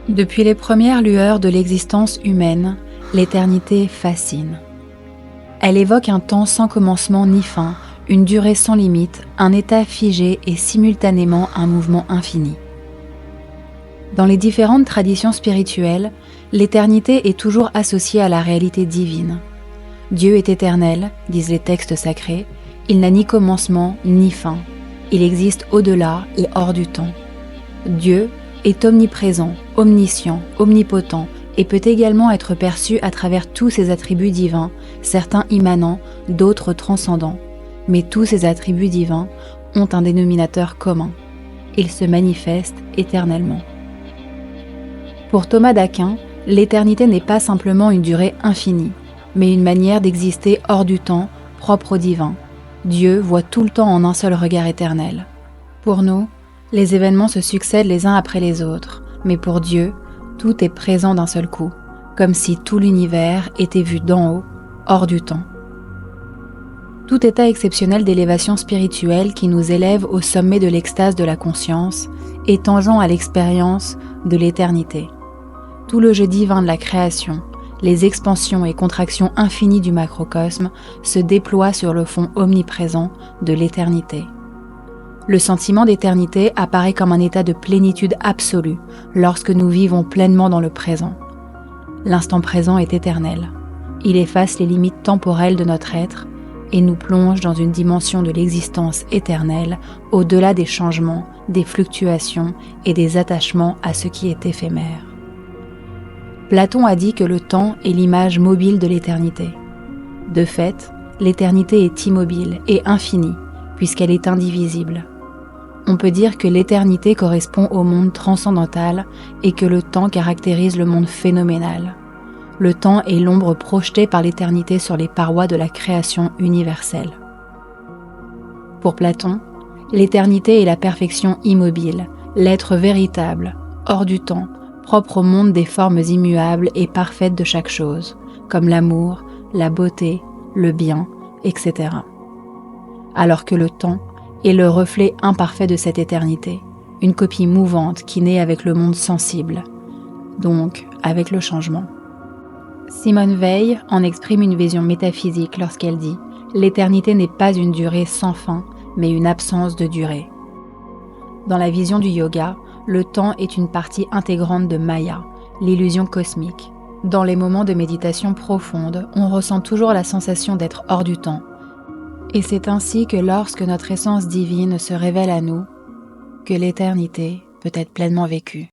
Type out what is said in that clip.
Depuis les premières lueurs de l'existence humaine, l'éternité fascine. Elle évoque un temps sans commencement ni fin, une durée sans limite, un état figé et simultanément un mouvement infini. Dans les différentes traditions spirituelles, l'éternité est toujours associée à la réalité divine. Dieu est éternel, disent les textes sacrés, il n'a ni commencement ni fin, il existe au-delà et hors du temps. Dieu est omniprésent, omniscient, omnipotent et peut également être perçu à travers tous ses attributs divins, certains immanents, d'autres transcendants. Mais tous ces attributs divins ont un dénominateur commun. Ils se manifestent éternellement. Pour Thomas d'Aquin, l'éternité n'est pas simplement une durée infinie, mais une manière d'exister hors du temps, propre au divin. Dieu voit tout le temps en un seul regard éternel. Pour nous, les événements se succèdent les uns après les autres, mais pour Dieu, tout est présent d'un seul coup, comme si tout l'univers était vu d'en haut, hors du temps. Tout état exceptionnel d'élévation spirituelle qui nous élève au sommet de l'extase de la conscience est tangent à l'expérience de l'éternité. Tout le jeu divin de la création, les expansions et contractions infinies du macrocosme se déploient sur le fond omniprésent de l'éternité. Le sentiment d'éternité apparaît comme un état de plénitude absolue lorsque nous vivons pleinement dans le présent. L'instant présent est éternel. Il efface les limites temporelles de notre être et nous plonge dans une dimension de l'existence éternelle au-delà des changements, des fluctuations et des attachements à ce qui est éphémère. Platon a dit que le temps est l'image mobile de l'éternité. De fait, l'éternité est immobile et infinie, puisqu'elle est indivisible. On peut dire que l'éternité correspond au monde transcendantal et que le temps caractérise le monde phénoménal. Le temps est l'ombre projetée par l'éternité sur les parois de la création universelle. Pour Platon, l'éternité est la perfection immobile, l'être véritable, hors du temps, propre au monde des formes immuables et parfaites de chaque chose, comme l'amour, la beauté, le bien, etc. Alors que le temps est le reflet imparfait de cette éternité, une copie mouvante qui naît avec le monde sensible, donc avec le changement. Simone Weil en exprime une vision métaphysique lorsqu'elle dit « L'éternité n'est pas une durée sans fin, mais une absence de durée ». Dans la vision du yoga, le temps est une partie intégrante de Maya, l'illusion cosmique. Dans les moments de méditation profonde, on ressent toujours la sensation d'être hors du temps. Et c'est ainsi que lorsque notre essence divine se révèle à nous, que l'éternité peut être pleinement vécue.